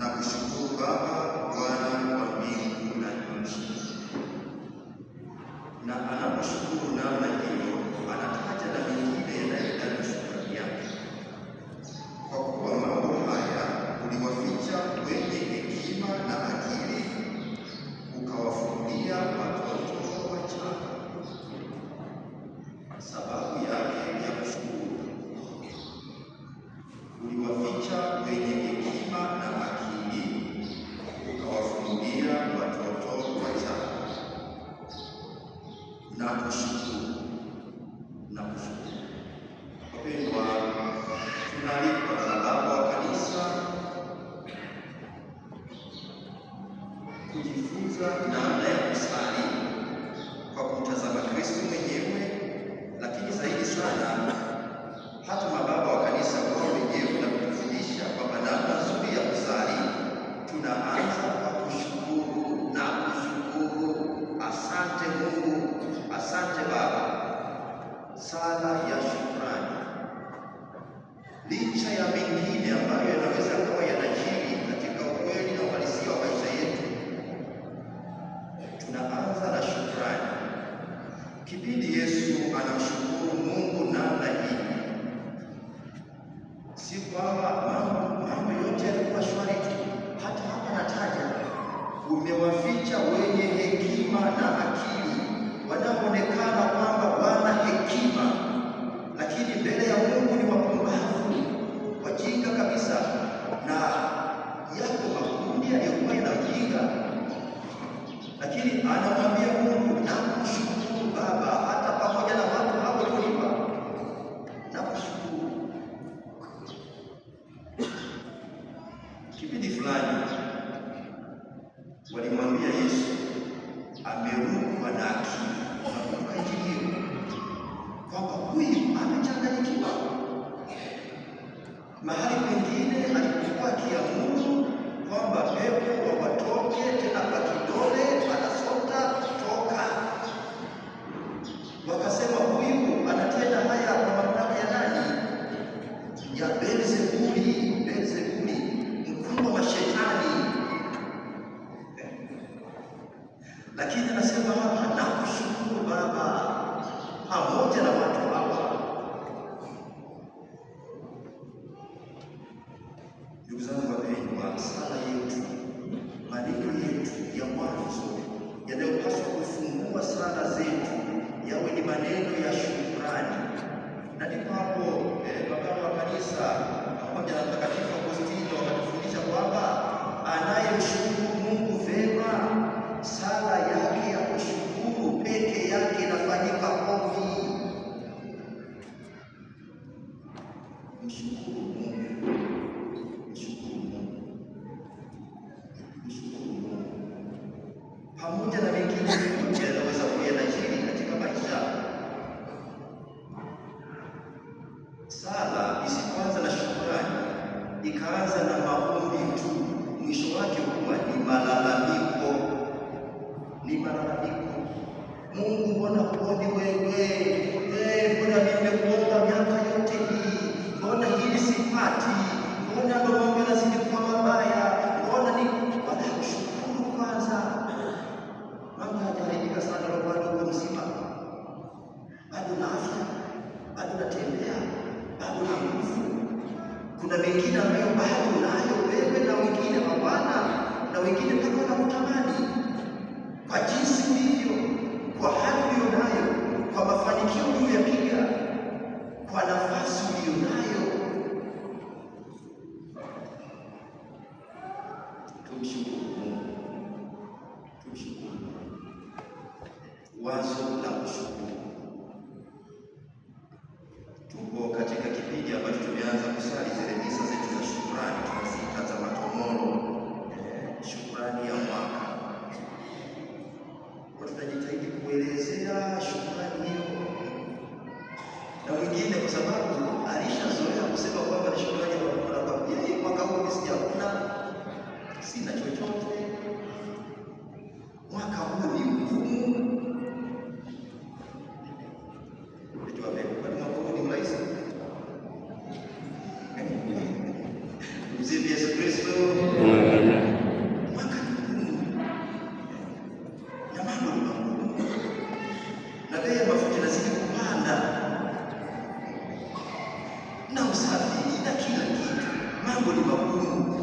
na kushukuru Baba, Bwana wa mbingu na nchi. Na anaposhukuru namna hiyo, anataja na mengine yanayoendana na shukrani yake. Kwa kuwa mambo haya uliwaficha wenye hekima na akili, ukawafunulia watoto wachanga. Sababu yake ya kushukuru: uliwaficha wenye hekima na akili, ukawafunulia watoto wachanga. Na kushukuru na kushukuru. Wapendwa, tunaalikwa na Baba wa Kanisa kujifunza namna ya kusali kwa kumtazama Kristo mwenyewe, lakini zaidi sana hata mababa wa Kanisa wao wenyewe na kutufundisha kwamba namna nzuri ya kusali tunaanza kwa kushukuru na kushukuru. Asante Mungu, asante Baba. Sala ya shukrani, licha ya mengine ambayo yanaweza kuwa yanajiri katika ukweli na uhalisia wa maisha yetu, tunaanza na shukrani. Kipindi Yesu anamshukuru Mungu namna hii, si kwamba mambo yote yalikuwa shwari tu. Hata hapa nataja, umewaficha wenye hekima na akili, wanaoonekana kwamba wana hekima, lakini mbele ya Mungu ni wapumbavu, wajinga kabisa. Na yako makundi yaliyokuwa na ujinga, lakini anamwambia Mungu, nakushukuru Baba, hata pamoja na watu hao walionipa, nakushukuru. Kipindi fulani walimwambia Yesu amerukwa na akili, nakumbuka Injili hiyo, kwamba huyu amechanganyikiwa. Mahali pengine alikuwa akiamuru kwamba pepo wawatoke, tena kwa kidole anasota toka. Wakasema huyu anatenda haya kwa mamlaka ya nani? Ya Beelzebuli, mkuu wa mashetani. Lakini anasema hapa, nakushukuru Baba, pamoja na watu hawa. Ndugu zangu wapendwa, sala yetu, maneno yetu ya mwanzo yanayopaswa kufungua sala zetu yawe ni maneno ya shukrani. Na ndipo hapo baba wa Kanisa pamoja na Mtakatifu Agostino wakatufundisha kwamba anayemshukuru Mungu vema, sala yake ya kushukuru peke yake inafanyika kofi. Mshukuru Mungu, mshukuru Mungu, mshukuru Mungu, pamoja na mengine yote yanaweza kuwa yanajiri katika maisha. Sala isipoanza na shukrani, ikaanza na maombi tu, mwisho wake huwa ni malalamiko. Mungu, mbona huoni wewe? Mbona nimekuomba miaka yote hii, mbona hili sipati? Mbona mambo yanazidi kuwa mabaya? Mbona ni wala kushukuru kwanza? Mambo hayajaharibika sana, bado uko mzima, bado na afya, bado natembea, bado na nguvu. Kuna mengine ambayo bado unayo wewe na wengine hawana, na wengine mpaka wanakutamani kwa jinsi ulivyo, kwa hali ulionayo, kwa mafanikio uliyoyapiga, kwa nafasi ulionayo. Tumshukuru Mungu, tumshukuru Mungu. Wazo la kushukuru. Tupo katika kipindi ambacho tumeanza kusali zile misa zetu za shukrani, tunaziita za matomoro, shukrani ya mwaka. Tutajitahidi kuelezea shukrani hiyo, na mwingine kwa sababu alishazoea kusema kwamba ni shukrani ya mwaka huu sijakuna, sina chochote, mwaka huu ni mgumu. na usafi na kila kitu. Mambo ni magumu,